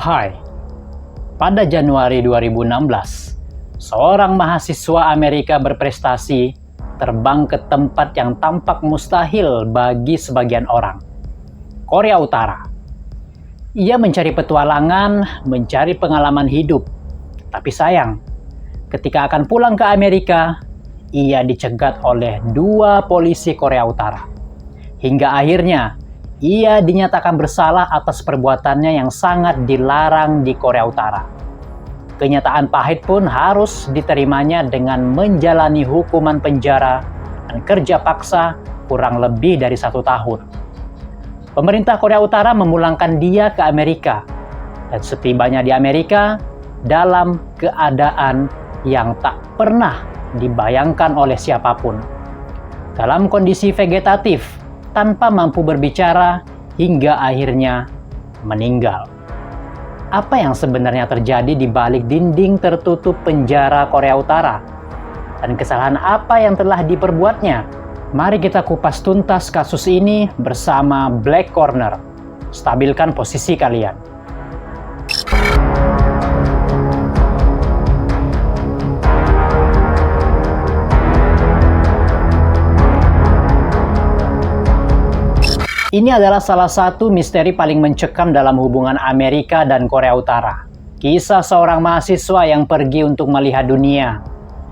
Hai, pada Januari 2016, seorang mahasiswa Amerika berprestasi terbang ke tempat yang tampak mustahil bagi sebagian orang, Korea Utara. Ia mencari petualangan, mencari pengalaman hidup. Tapi sayang, ketika akan pulang ke Amerika, ia dicegat oleh 2 polisi Korea Utara. Hingga akhirnya, ia dinyatakan bersalah atas perbuatannya yang sangat dilarang di Korea Utara. Kenyataan pahit pun harus diterimanya dengan menjalani hukuman penjara dan kerja paksa kurang lebih dari 1 tahun. Pemerintah Korea Utara memulangkan dia ke Amerika, dan setibanya di Amerika, dalam keadaan yang tak pernah dibayangkan oleh siapapun. Dalam kondisi vegetatif, tanpa mampu berbicara, hingga akhirnya meninggal. Apa yang sebenarnya terjadi di balik dinding tertutup penjara Korea Utara? Dan kesalahan apa yang telah diperbuatnya? Mari kita kupas tuntas kasus ini bersama Black Corner. Stabilkan posisi kalian. Ini adalah salah satu misteri paling mencekam dalam hubungan Amerika dan Korea Utara. Kisah seorang mahasiswa yang pergi untuk melihat dunia,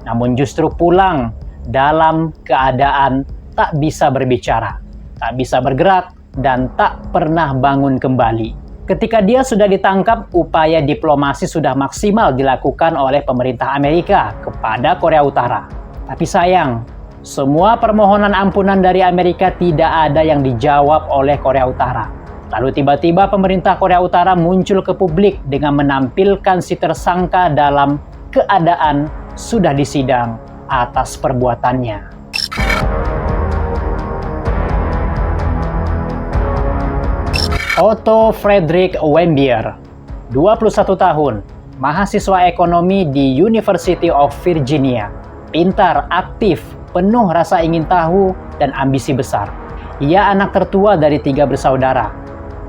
namun justru pulang dalam keadaan tak bisa berbicara, tak bisa bergerak, dan tak pernah bangun kembali. Ketika dia sudah ditangkap, upaya diplomasi sudah maksimal dilakukan oleh pemerintah Amerika kepada Korea Utara. Tapi sayang, semua permohonan ampunan dari Amerika tidak ada yang dijawab oleh Korea Utara. Lalu tiba-tiba pemerintah Korea Utara muncul ke publik dengan menampilkan si tersangka dalam keadaan sudah disidang atas perbuatannya. Otto Fredrik Warmbier, 21 tahun, mahasiswa ekonomi di University of Virginia. Pintar, aktif, penuh rasa ingin tahu dan ambisi besar. Ia anak tertua dari 3 bersaudara.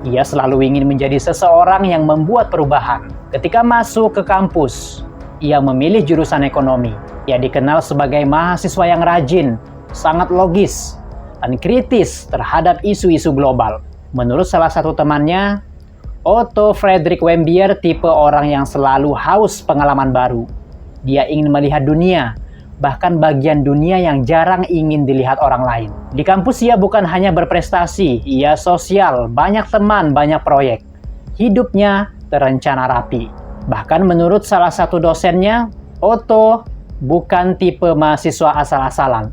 Ia selalu ingin menjadi seseorang yang membuat perubahan. Ketika masuk ke kampus, ia memilih jurusan ekonomi. Ia dikenal sebagai mahasiswa yang rajin, sangat logis, dan kritis terhadap isu-isu global. Menurut salah satu temannya, Otto Fredrik Warmbier tipe orang yang selalu haus pengalaman baru. Dia ingin melihat dunia, bahkan bagian dunia yang jarang ingin dilihat orang lain. Di kampus ia bukan hanya berprestasi, ia sosial, banyak teman, banyak proyek. Hidupnya terencana rapi. Bahkan menurut salah satu dosennya, Otto bukan tipe mahasiswa asal-asalan.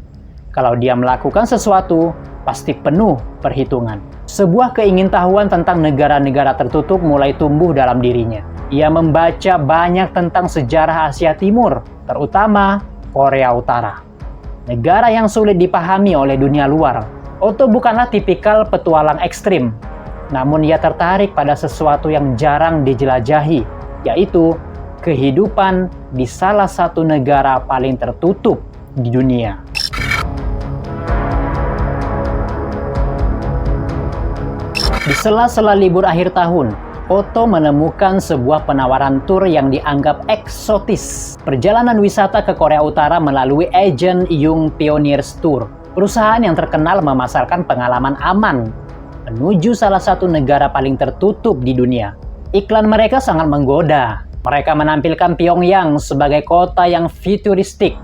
Kalau dia melakukan sesuatu, pasti penuh perhitungan. Sebuah keingintahuan tentang negara-negara tertutup mulai tumbuh dalam dirinya. Ia membaca banyak tentang sejarah Asia Timur, terutama Korea Utara, negara yang sulit dipahami oleh dunia luar. Otto bukanlah tipikal petualang ekstrim, namun ia tertarik pada sesuatu yang jarang dijelajahi, yaitu kehidupan di salah satu negara paling tertutup di dunia. Di sela-sela libur akhir tahun, Otto menemukan sebuah penawaran tur yang dianggap eksotis. Perjalanan wisata ke Korea Utara melalui agen Young Pioneers Tour. Perusahaan yang terkenal memasarkan pengalaman aman menuju salah satu negara paling tertutup di dunia. Iklan mereka sangat menggoda. Mereka menampilkan Pyongyang sebagai kota yang futuristik,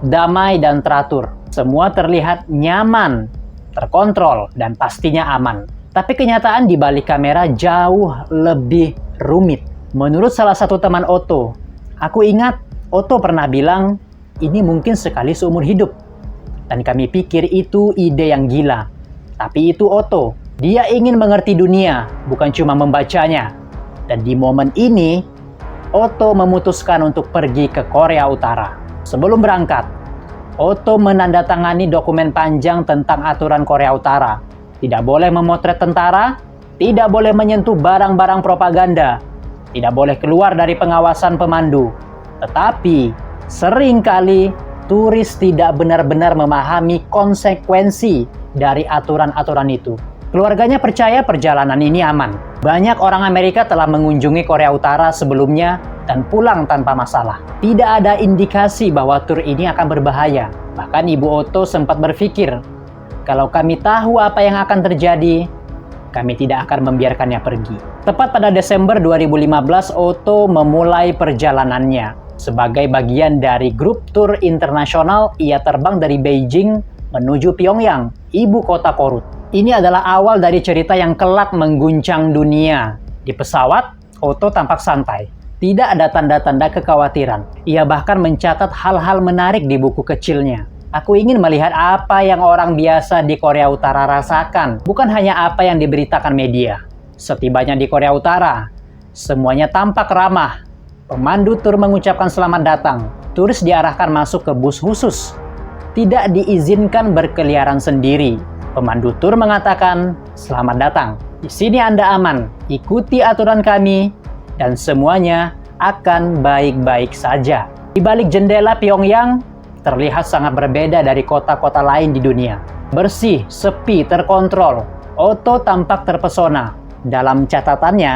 damai dan teratur. Semua terlihat nyaman, terkontrol, dan pastinya aman. Tapi kenyataan di balik kamera jauh lebih rumit. Menurut salah satu teman Otto, aku ingat Otto pernah bilang, ini mungkin sekali seumur hidup. Dan kami pikir itu ide yang gila. Tapi itu Otto. Dia ingin mengerti dunia, bukan cuma membacanya. Dan di momen ini, Otto memutuskan untuk pergi ke Korea Utara. Sebelum berangkat, Otto menandatangani dokumen panjang tentang aturan Korea Utara. Tidak boleh memotret tentara, tidak boleh menyentuh barang-barang propaganda, tidak boleh keluar dari pengawasan pemandu. Tetapi, seringkali turis tidak benar-benar memahami konsekuensi dari aturan-aturan itu. Keluarganya percaya perjalanan ini aman. Banyak orang Amerika telah mengunjungi Korea Utara sebelumnya dan pulang tanpa masalah. Tidak ada indikasi bahwa tur ini akan berbahaya. Bahkan Ibu Otto sempat berpikir, kalau kami tahu apa yang akan terjadi, kami tidak akan membiarkannya pergi. Tepat pada Desember 2015, Otto memulai perjalanannya. Sebagai bagian dari grup tur internasional, ia terbang dari Beijing menuju Pyongyang, ibu kota Korut. Ini adalah awal dari cerita yang kelak mengguncang dunia. Di pesawat, Otto tampak santai. Tidak ada tanda-tanda kekhawatiran. Ia bahkan mencatat hal-hal menarik di buku kecilnya. Aku ingin melihat apa yang orang biasa di Korea Utara rasakan, bukan hanya apa yang diberitakan media. Setibanya di Korea Utara, semuanya tampak ramah. Pemandu tur mengucapkan selamat datang. Turis diarahkan masuk ke bus khusus. Tidak diizinkan berkeliaran sendiri. Pemandu tur mengatakan, "Selamat datang. Di sini Anda aman. Ikuti aturan kami dan semuanya akan baik-baik saja." Di balik jendela Pyongyang terlihat sangat berbeda dari kota-kota lain di dunia. Bersih, sepi, terkontrol. Otto tampak terpesona. Dalam catatannya,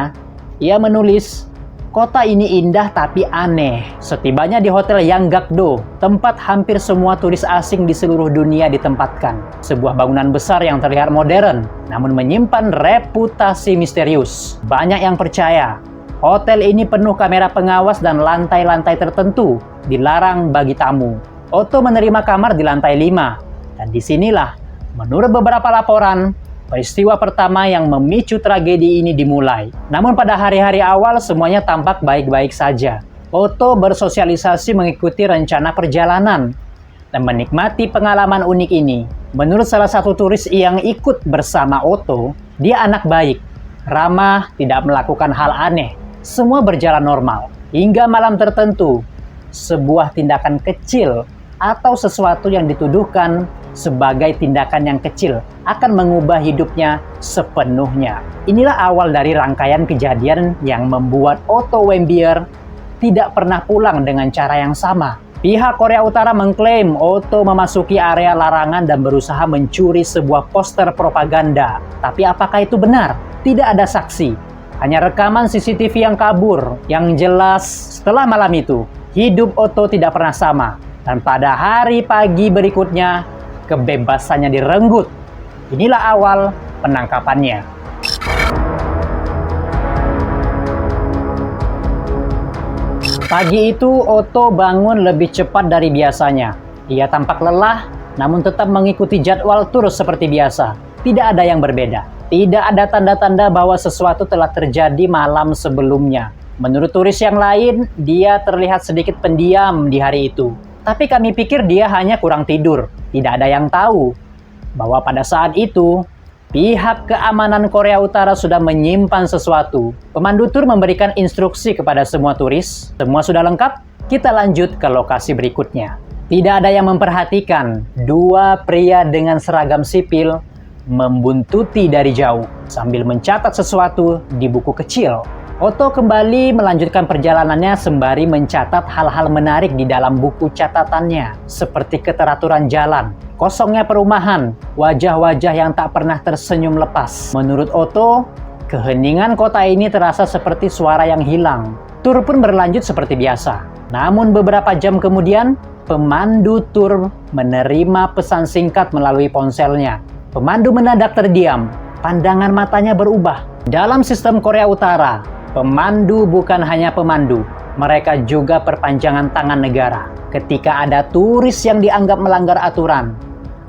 ia menulis, "Kota ini indah tapi aneh." Setibanya di Hotel Yanggakdo, tempat hampir semua turis asing di seluruh dunia ditempatkan. Sebuah bangunan besar yang terlihat modern, namun menyimpan reputasi misterius. Banyak yang percaya, hotel ini penuh kamera pengawas dan lantai-lantai tertentu dilarang bagi tamu. Otto menerima kamar di lantai 5, dan disinilah, menurut beberapa laporan, peristiwa pertama yang memicu tragedi ini dimulai. Namun pada hari-hari awal semuanya tampak baik-baik saja. Otto bersosialisasi mengikuti rencana perjalanan dan menikmati pengalaman unik ini. Menurut salah satu turis yang ikut bersama Otto, dia anak baik, ramah, tidak melakukan hal aneh. Semua berjalan normal. Hingga malam tertentu, sebuah tindakan kecil atau sesuatu yang dituduhkan sebagai tindakan yang kecil akan mengubah hidupnya sepenuhnya. Inilah awal dari rangkaian kejadian yang membuat Otto Warmbier tidak pernah pulang dengan cara yang sama. Pihak Korea Utara mengklaim Otto memasuki area larangan dan berusaha mencuri sebuah poster propaganda. Tapi apakah itu benar? Tidak ada saksi. Hanya rekaman CCTV yang kabur. Yang jelas, setelah malam itu, hidup Otto tidak pernah sama. Dan pada hari pagi berikutnya, kebebasannya direnggut. Inilah awal penangkapannya. Pagi itu, Otto bangun lebih cepat dari biasanya. Ia tampak lelah, namun tetap mengikuti jadwal tur seperti biasa. Tidak ada yang berbeda. Tidak ada tanda-tanda bahwa sesuatu telah terjadi malam sebelumnya. Menurut turis yang lain, dia terlihat sedikit pendiam di hari itu. Tapi kami pikir dia hanya kurang tidur. Tidak ada yang tahu bahwa pada saat itu, pihak keamanan Korea Utara sudah menyimpan sesuatu. Pemandu tur memberikan instruksi kepada semua turis. Semua sudah lengkap? Kita lanjut ke lokasi berikutnya. Tidak ada yang memperhatikan. Dua pria dengan seragam sipil membuntuti dari jauh sambil mencatat sesuatu di buku kecil. Otto kembali melanjutkan perjalanannya sembari mencatat hal-hal menarik di dalam buku catatannya, seperti keteraturan jalan, kosongnya perumahan, wajah-wajah yang tak pernah tersenyum lepas. Menurut Otto, keheningan kota ini terasa seperti suara yang hilang. Tur pun berlanjut seperti biasa. Namun beberapa jam kemudian, pemandu tur menerima pesan singkat melalui ponselnya. Pemandu mendadak terdiam, pandangan matanya berubah. Dalam sistem Korea Utara, pemandu bukan hanya pemandu, mereka juga perpanjangan tangan negara. Ketika ada turis yang dianggap melanggar aturan,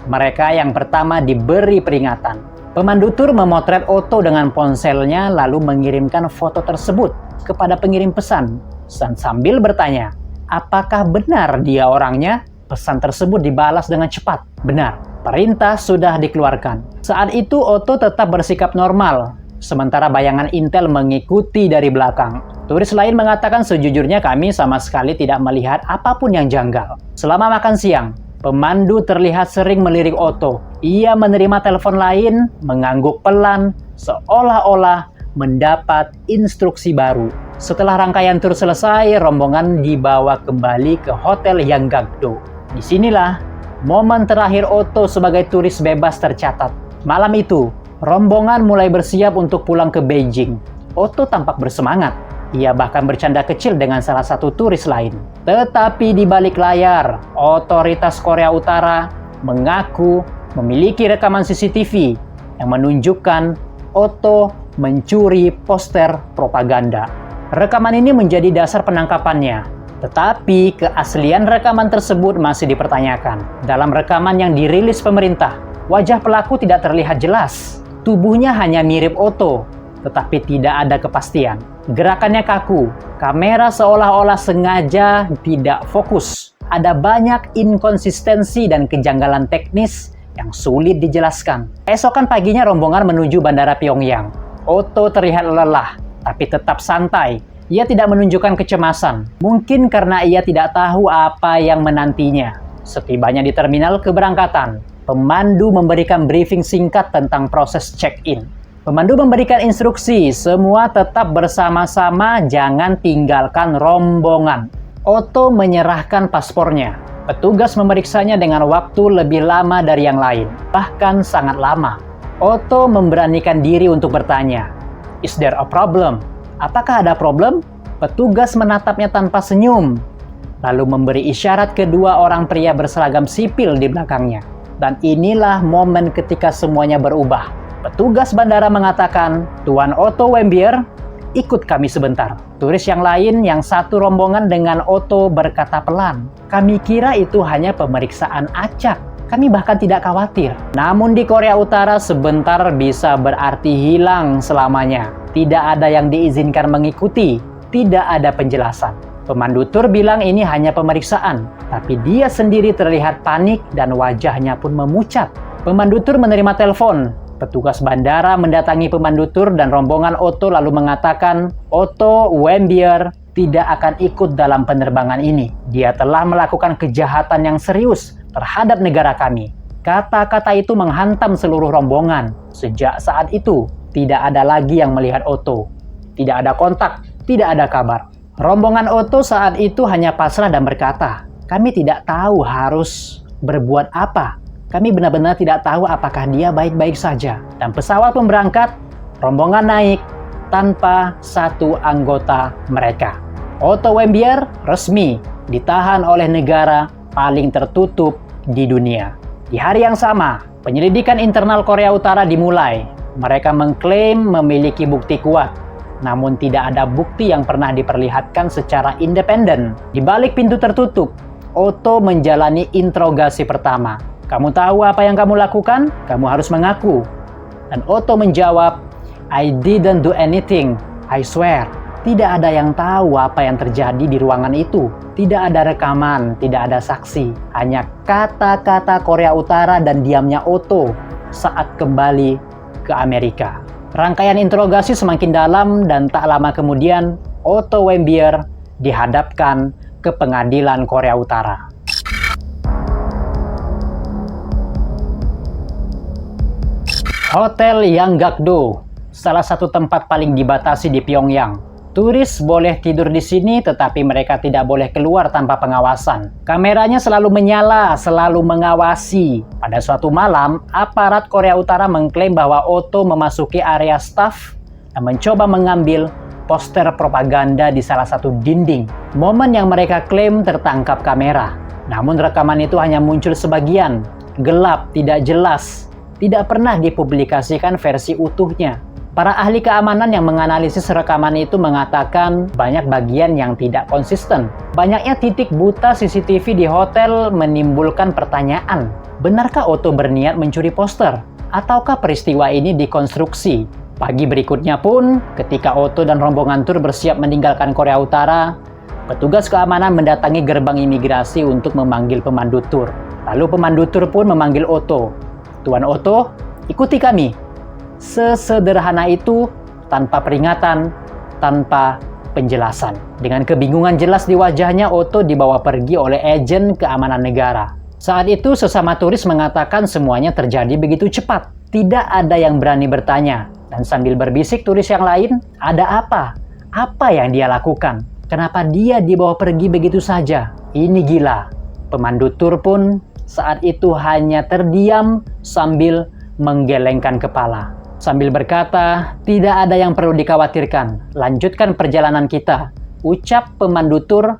mereka yang pertama diberi peringatan. Pemandu tur memotret Otto dengan ponselnya lalu mengirimkan foto tersebut kepada pengirim pesan dan sambil bertanya, apakah benar dia orangnya? Pesan tersebut dibalas dengan cepat. Benar, perintah sudah dikeluarkan. Saat itu Otto tetap bersikap normal. Sementara bayangan intel mengikuti dari belakang. Turis lain mengatakan sejujurnya kami sama sekali tidak melihat apapun yang janggal. Selama makan siang, pemandu terlihat sering melirik Otto. Ia menerima telepon lain, mengangguk pelan, seolah-olah mendapat instruksi baru. Setelah rangkaian tur selesai, rombongan dibawa kembali ke Hotel Yanggakdo. Disinilah momen terakhir Otto sebagai turis bebas tercatat. Malam itu, Rombongan mulai bersiap untuk pulang ke Beijing. Otto tampak bersemangat. Ia bahkan bercanda kecil dengan salah satu turis lain. Tetapi di balik layar, otoritas Korea Utara mengaku memiliki rekaman CCTV yang menunjukkan Otto mencuri poster propaganda. Rekaman ini menjadi dasar penangkapannya. Tetapi keaslian rekaman tersebut masih dipertanyakan. Dalam rekaman yang dirilis pemerintah, wajah pelaku tidak terlihat jelas. Tubuhnya hanya mirip Otto, tetapi tidak ada kepastian. Gerakannya kaku, kamera seolah-olah sengaja tidak fokus. Ada banyak inkonsistensi dan kejanggalan teknis yang sulit dijelaskan. Keesokan paginya rombongan menuju Bandara Pyongyang. Otto terlihat lelah, tapi tetap santai. Ia tidak menunjukkan kecemasan. Mungkin karena ia tidak tahu apa yang menantinya. Setibanya di terminal keberangkatan, pemandu memberikan briefing singkat tentang proses check-in. Pemandu memberikan instruksi, semua tetap bersama-sama, jangan tinggalkan rombongan. Otto menyerahkan paspornya. Petugas memeriksanya dengan waktu lebih lama dari yang lain, bahkan sangat lama. Otto memberanikan diri untuk bertanya, "Is there a problem?" Apakah ada problem? Petugas menatapnya tanpa senyum, lalu memberi isyarat kedua orang pria berseragam sipil di belakangnya. Dan inilah momen ketika semuanya berubah. Petugas bandara mengatakan, "Tuan Otto Warmbier, ikut kami sebentar." Turis yang lain yang satu rombongan dengan Otto berkata pelan, "Kami kira itu hanya pemeriksaan acak. Kami bahkan tidak khawatir." Namun di Korea Utara sebentar bisa berarti hilang selamanya. Tidak ada yang diizinkan mengikuti, tidak ada penjelasan. Pemandu tur bilang ini hanya pemeriksaan, tapi dia sendiri terlihat panik dan wajahnya pun memucat. Pemandu tur menerima telepon. Petugas bandara mendatangi pemandu tur dan rombongan Otto lalu mengatakan, "Otto Warmbier tidak akan ikut dalam penerbangan ini. Dia telah melakukan kejahatan yang serius terhadap negara kami." Kata-kata itu menghantam seluruh rombongan. Sejak saat itu, tidak ada lagi yang melihat Otto. Tidak ada kontak, tidak ada kabar. Rombongan Otto saat itu hanya pasrah dan berkata, "Kami tidak tahu harus berbuat apa. Kami benar-benar tidak tahu apakah dia baik-baik saja." Dan pesawat pun berangkat, rombongan naik tanpa satu anggota mereka. Otto Warmbier resmi ditahan oleh negara paling tertutup di dunia. Di hari yang sama, penyelidikan internal Korea Utara dimulai. Mereka mengklaim memiliki bukti kuat, namun tidak ada bukti yang pernah diperlihatkan secara independen. Di balik pintu tertutup, Otto menjalani interogasi pertama. "Kamu tahu apa yang kamu lakukan? Kamu harus mengaku." Dan Otto menjawab, "I didn't do anything, I swear." Tidak ada yang tahu apa yang terjadi di ruangan itu. Tidak ada rekaman, tidak ada saksi. Hanya kata-kata Korea Utara dan diamnya Otto saat kembali ke Amerika. Rangkaian interogasi semakin dalam dan tak lama kemudian Otto Warmbier dihadapkan ke pengadilan Korea Utara. Hotel Yanggakdo, salah satu tempat paling dibatasi di Pyongyang. Turis boleh tidur di sini tetapi mereka tidak boleh keluar tanpa pengawasan. Kameranya selalu menyala, selalu mengawasi. Pada suatu malam, aparat Korea Utara mengklaim bahwa Otto memasuki area staf dan mencoba mengambil poster propaganda di salah satu dinding. Momen yang mereka klaim tertangkap kamera. Namun rekaman itu hanya muncul sebagian, gelap, tidak jelas, tidak pernah dipublikasikan versi utuhnya. Para ahli keamanan yang menganalisis rekaman itu mengatakan banyak bagian yang tidak konsisten. Banyaknya titik buta CCTV di hotel menimbulkan pertanyaan, benarkah Otto berniat mencuri poster? Ataukah peristiwa ini dikonstruksi? Pagi berikutnya pun, ketika Otto dan rombongan tur bersiap meninggalkan Korea Utara, petugas keamanan mendatangi gerbang imigrasi untuk memanggil pemandu tur. Lalu pemandu tur pun memanggil Otto. "Tuan Otto, ikuti kami." Sesederhana itu, tanpa peringatan, tanpa penjelasan. Dengan kebingungan jelas di wajahnya, Otto dibawa pergi oleh agen keamanan negara. Saat itu, sesama turis mengatakan semuanya terjadi begitu cepat. Tidak ada yang berani bertanya. Dan sambil berbisik turis yang lain, "Ada apa? Apa yang dia lakukan? Kenapa dia dibawa pergi begitu saja? Ini gila." Pemandu tur pun saat itu hanya terdiam sambil menggelengkan kepala. Sambil berkata, "Tidak ada yang perlu dikhawatirkan. Lanjutkan perjalanan kita," ucap pemandu tur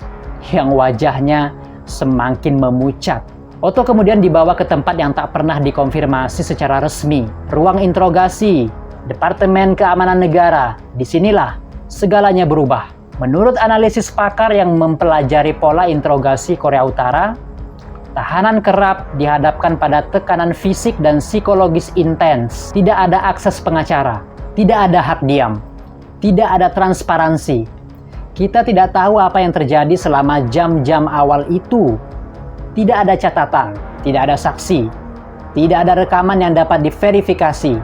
yang wajahnya semakin memucat. Otto kemudian dibawa ke tempat yang tak pernah dikonfirmasi secara resmi, ruang interogasi, Departemen Keamanan Negara. Disinilah segalanya berubah. Menurut analisis pakar yang mempelajari pola interogasi Korea Utara, tahanan kerap dihadapkan pada tekanan fisik dan psikologis intens. Tidak ada akses pengacara, tidak ada hak diam, tidak ada transparansi. Kita tidak tahu apa yang terjadi selama jam-jam awal itu. Tidak ada catatan, tidak ada saksi, tidak ada rekaman yang dapat diverifikasi.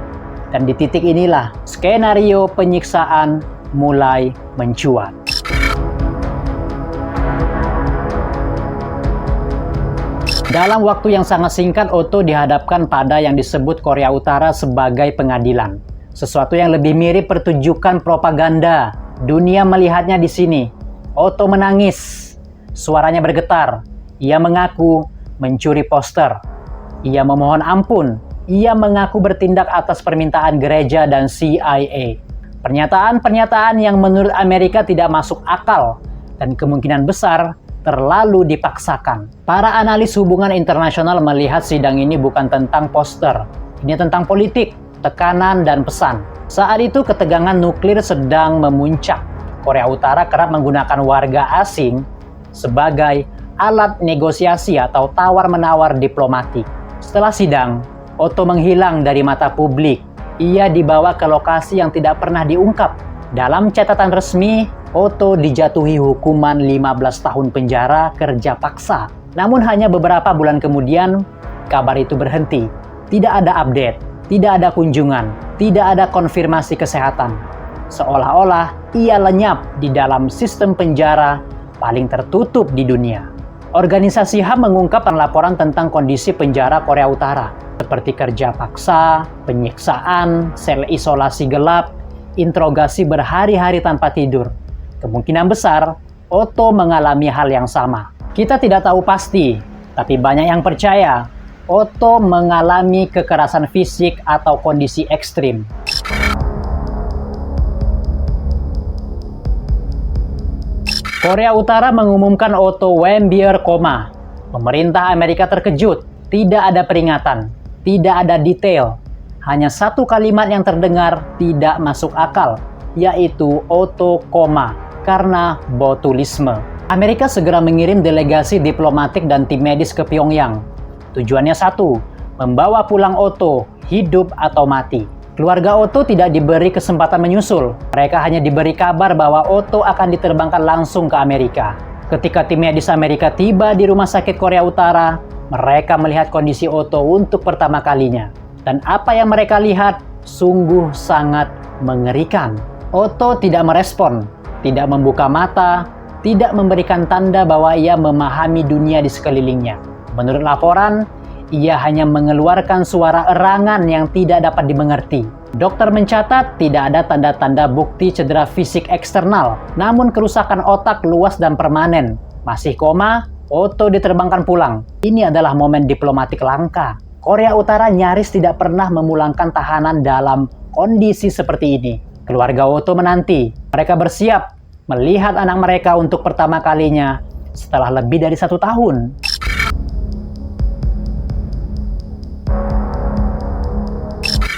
Dan di titik inilah skenario penyiksaan mulai mencuat. Dalam waktu yang sangat singkat, Otto dihadapkan pada yang disebut Korea Utara sebagai pengadilan. Sesuatu yang lebih mirip pertunjukan propaganda. Dunia melihatnya di sini. Otto menangis. Suaranya bergetar. Ia mengaku mencuri poster. Ia memohon ampun. Ia mengaku bertindak atas permintaan gereja dan CIA. Pernyataan-pernyataan yang menurut Amerika tidak masuk akal dan kemungkinan besar terlalu dipaksakan. Para analis hubungan internasional melihat sidang ini bukan tentang poster. Ini tentang politik, tekanan, dan pesan. Saat itu ketegangan nuklir sedang memuncak. Korea Utara kerap menggunakan warga asing sebagai alat negosiasi atau tawar-menawar diplomatik. Setelah sidang, Otto menghilang dari mata publik. Ia dibawa ke lokasi yang tidak pernah diungkap. Dalam catatan resmi, Otto dijatuhi hukuman 15 tahun penjara kerja paksa. Namun hanya beberapa bulan kemudian, kabar itu berhenti. Tidak ada update, tidak ada kunjungan, tidak ada konfirmasi kesehatan. Seolah-olah ia lenyap di dalam sistem penjara paling tertutup di dunia. Organisasi HAM mengungkapkan laporan tentang kondisi penjara Korea Utara, seperti kerja paksa, penyiksaan, sel isolasi gelap, interogasi berhari-hari tanpa tidur. Kemungkinan besar, Otto mengalami hal yang sama. Kita tidak tahu pasti, tapi banyak yang percaya Otto mengalami kekerasan fisik atau kondisi ekstrim. Korea Utara mengumumkan Otto Warmbier koma. Pemerintah Amerika terkejut. Tidak ada peringatan, tidak ada detail. Hanya satu kalimat yang terdengar tidak masuk akal, yaitu Otto koma karena botulisme. Amerika segera mengirim delegasi diplomatik dan tim medis ke Pyongyang. Tujuannya satu, membawa pulang Otto, hidup atau mati. Keluarga Otto tidak diberi kesempatan menyusul. Mereka hanya diberi kabar bahwa Otto akan diterbangkan langsung ke Amerika. Ketika tim medis Amerika tiba di rumah sakit Korea Utara, mereka melihat kondisi Otto untuk pertama kalinya. Dan apa yang mereka lihat sungguh sangat mengerikan. Otto tidak merespon, tidak membuka mata, tidak memberikan tanda bahwa ia memahami dunia di sekelilingnya. Menurut laporan, ia hanya mengeluarkan suara erangan yang tidak dapat dimengerti. Dokter mencatat tidak ada tanda-tanda bukti cedera fisik eksternal, namun kerusakan otak luas dan permanen. Masih koma, Otto diterbangkan pulang. Ini adalah momen diplomatik langka. Korea Utara nyaris tidak pernah memulangkan tahanan dalam kondisi seperti ini. Keluarga Otto menanti. Mereka bersiap melihat anak mereka untuk pertama kalinya setelah lebih dari 1 tahun.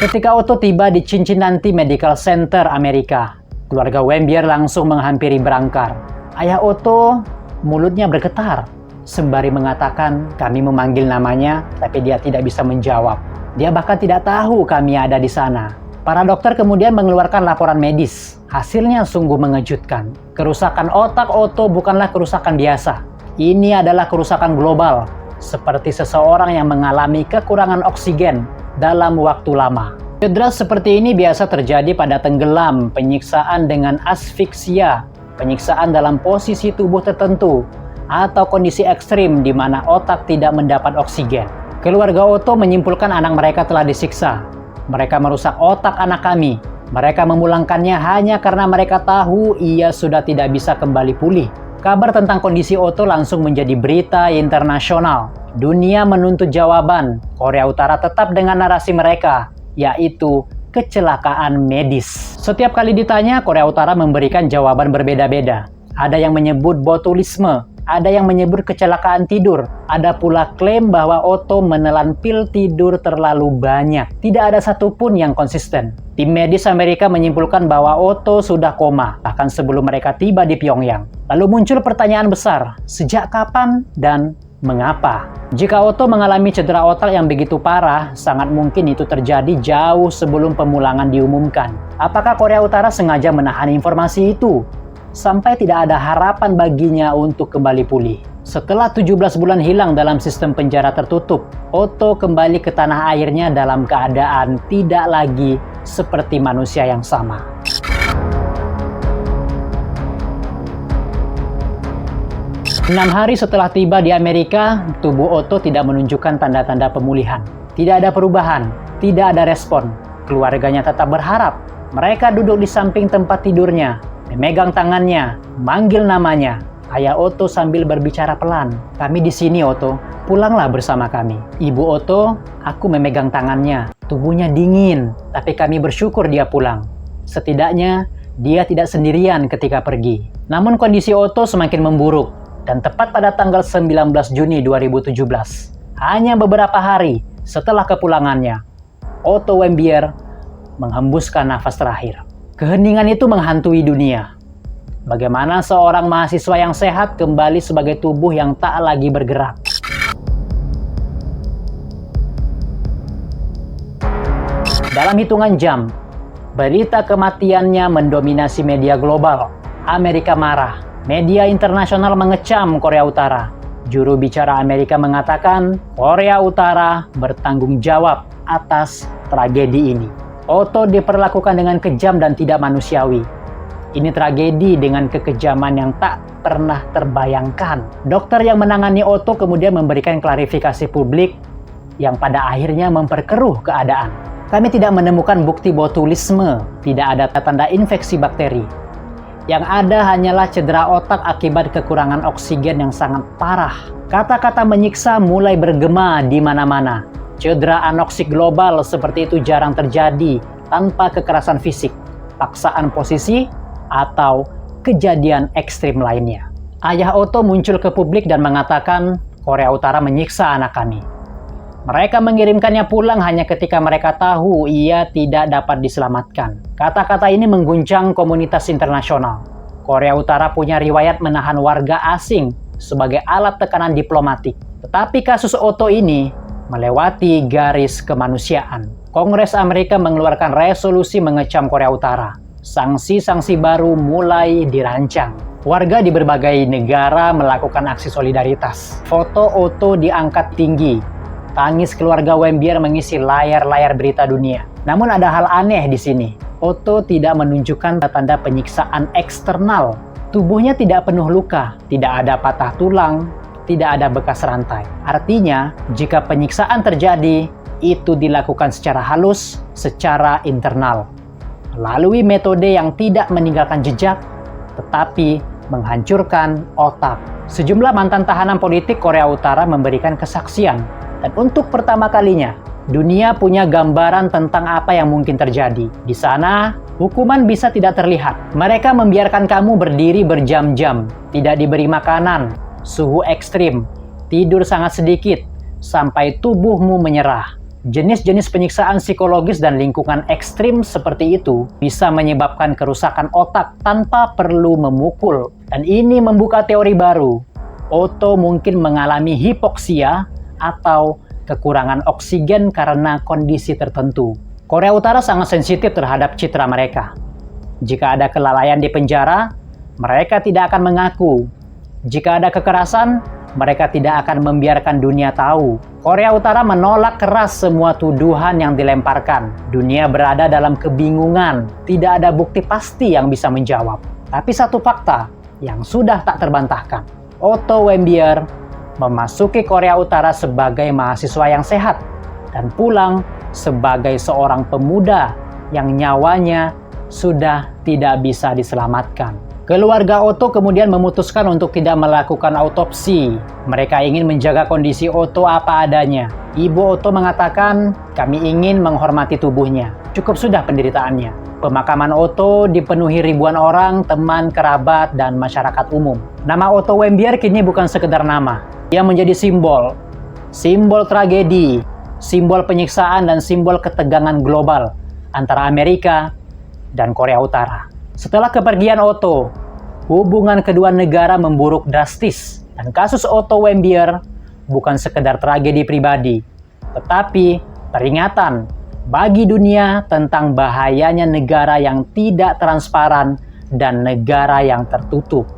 Ketika Otto tiba di Cincinnati Medical Center, Amerika, keluarga Warmbier langsung menghampiri berangkar. Ayah Otto mulutnya bergetar, sembari mengatakan kami memanggil namanya, tapi dia tidak bisa menjawab. Dia bahkan tidak tahu kami ada di sana. Para dokter kemudian mengeluarkan laporan medis. Hasilnya sungguh mengejutkan. Kerusakan otak Otto bukanlah kerusakan biasa. Ini adalah kerusakan global, seperti seseorang yang mengalami kekurangan oksigen dalam waktu lama. Cedera seperti ini biasa terjadi pada tenggelam, penyiksaan dengan asfiksia, penyiksaan dalam posisi tubuh tertentu, atau kondisi ekstrim di mana otak tidak mendapat oksigen. Keluarga Otto menyimpulkan anak mereka telah disiksa. Mereka merusak otak anak kami. Mereka memulangkannya hanya karena mereka tahu ia sudah tidak bisa kembali pulih. Kabar tentang kondisi Otto langsung menjadi berita internasional. Dunia menuntut jawaban. Korea Utara tetap dengan narasi mereka, yaitu kecelakaan medis. Setiap kali ditanya, Korea Utara memberikan jawaban berbeda-beda. Ada yang menyebut botulisme, ada yang menyebut kecelakaan tidur, ada pula klaim bahwa Otto menelan pil tidur terlalu banyak. Tidak ada satupun yang konsisten. Tim medis Amerika menyimpulkan bahwa Otto sudah koma, bahkan sebelum mereka tiba di Pyongyang. Lalu muncul pertanyaan besar, sejak kapan dan mengapa? Jika Otto mengalami cedera otak yang begitu parah, sangat mungkin itu terjadi jauh sebelum pemulangan diumumkan. Apakah Korea Utara sengaja menahan informasi itu sampai tidak ada harapan baginya untuk kembali pulih? Setelah 17 bulan hilang dalam sistem penjara tertutup, Otto kembali ke tanah airnya dalam keadaan tidak lagi seperti manusia yang sama. Enam hari setelah tiba di Amerika, tubuh Otto tidak menunjukkan tanda-tanda pemulihan. Tidak ada perubahan, tidak ada respon. Keluarganya tetap berharap. Mereka duduk di samping tempat tidurnya, memegang tangannya, manggil namanya. Ayah Otto sambil berbicara pelan. "Kami di sini, Otto. Pulanglah bersama kami." Ibu Otto, aku memegang tangannya. Tubuhnya dingin, tapi kami bersyukur dia pulang. Setidaknya, dia tidak sendirian ketika pergi. Namun kondisi Otto semakin memburuk. Dan tepat pada tanggal 19 Juni 2017, hanya beberapa hari setelah kepulangannya, Otto Warmbier menghembuskan nafas terakhir. Keheningan itu menghantui dunia. Bagaimana seorang mahasiswa yang sehat kembali sebagai tubuh yang tak lagi bergerak? Dalam hitungan jam, berita kematiannya mendominasi media global. Amerika marah. Media internasional mengecam Korea Utara. Juru bicara Amerika mengatakan Korea Utara bertanggung jawab atas tragedi ini. Otto diperlakukan dengan kejam dan tidak manusiawi. Ini tragedi dengan kekejaman yang tak pernah terbayangkan. Dokter yang menangani Otto kemudian memberikan klarifikasi publik yang pada akhirnya memperkeruh keadaan. Kami tidak menemukan bukti botulisme, tidak ada tanda infeksi bakteri. Yang ada hanyalah cedera otak akibat kekurangan oksigen yang sangat parah. Kata-kata menyiksa mulai bergema di mana-mana. Cedera anoksik global seperti itu jarang terjadi tanpa kekerasan fisik, paksaan posisi, atau kejadian ekstrim lainnya. Ayah Otto muncul ke publik dan mengatakan Korea Utara menyiksa anak kami. Mereka mengirimkannya pulang hanya ketika mereka tahu ia tidak dapat diselamatkan. Kata-kata ini mengguncang komunitas internasional. Korea Utara punya riwayat menahan warga asing sebagai alat tekanan diplomatik. Tetapi kasus Otto ini melewati garis kemanusiaan. Kongres Amerika mengeluarkan resolusi mengecam Korea Utara. Sanksi-sanksi baru mulai dirancang. Warga di berbagai negara melakukan aksi solidaritas. Foto Otto diangkat tinggi. Tangis keluarga Warmbier mengisi layar-layar berita dunia. Namun ada hal aneh di sini. Otto tidak menunjukkan tanda penyiksaan eksternal. Tubuhnya tidak penuh luka, tidak ada patah tulang, tidak ada bekas rantai. Artinya, jika penyiksaan terjadi, itu dilakukan secara halus, secara internal. Melalui metode yang tidak meninggalkan jejak, tetapi menghancurkan otak. Sejumlah mantan tahanan politik Korea Utara memberikan kesaksian. Dan untuk pertama kalinya, dunia punya gambaran tentang apa yang mungkin terjadi. Di sana, hukuman bisa tidak terlihat. Mereka membiarkan kamu berdiri berjam-jam, tidak diberi makanan, suhu ekstrim, tidur sangat sedikit, sampai tubuhmu menyerah. Jenis-jenis penyiksaan psikologis dan lingkungan ekstrim seperti itu bisa menyebabkan kerusakan otak tanpa perlu memukul. Dan ini membuka teori baru. Otto mungkin mengalami hipoksia atau kekurangan oksigen karena kondisi tertentu. Korea Utara sangat sensitif terhadap citra mereka. Jika ada kelalaian di penjara, mereka tidak akan mengaku. Jika ada kekerasan, mereka tidak akan membiarkan dunia tahu. Korea Utara menolak keras semua tuduhan yang dilemparkan. Dunia berada dalam kebingungan, tidak ada bukti pasti yang bisa menjawab. Tapi satu fakta yang sudah tak terbantahkan. Otto Warmbier memasuki Korea Utara sebagai mahasiswa yang sehat dan pulang sebagai seorang pemuda yang nyawanya sudah tidak bisa diselamatkan. Keluarga Otto kemudian memutuskan untuk tidak melakukan autopsi. Mereka ingin menjaga kondisi Otto apa adanya. Ibu Otto mengatakan, kami ingin menghormati tubuhnya. Cukup sudah penderitaannya. Pemakaman Otto dipenuhi ribuan orang, teman, kerabat, dan masyarakat umum. Nama Otto Warmbier kini bukan sekedar nama. Ia menjadi simbol. Simbol tragedi, simbol penyiksaan, dan simbol ketegangan global antara Amerika dan Korea Utara. Setelah kepergian Otto, hubungan kedua negara memburuk drastis. Dan kasus Otto Warmbier bukan sekedar tragedi pribadi, tetapi peringatan bagi dunia tentang bahayanya negara yang tidak transparan dan negara yang tertutup.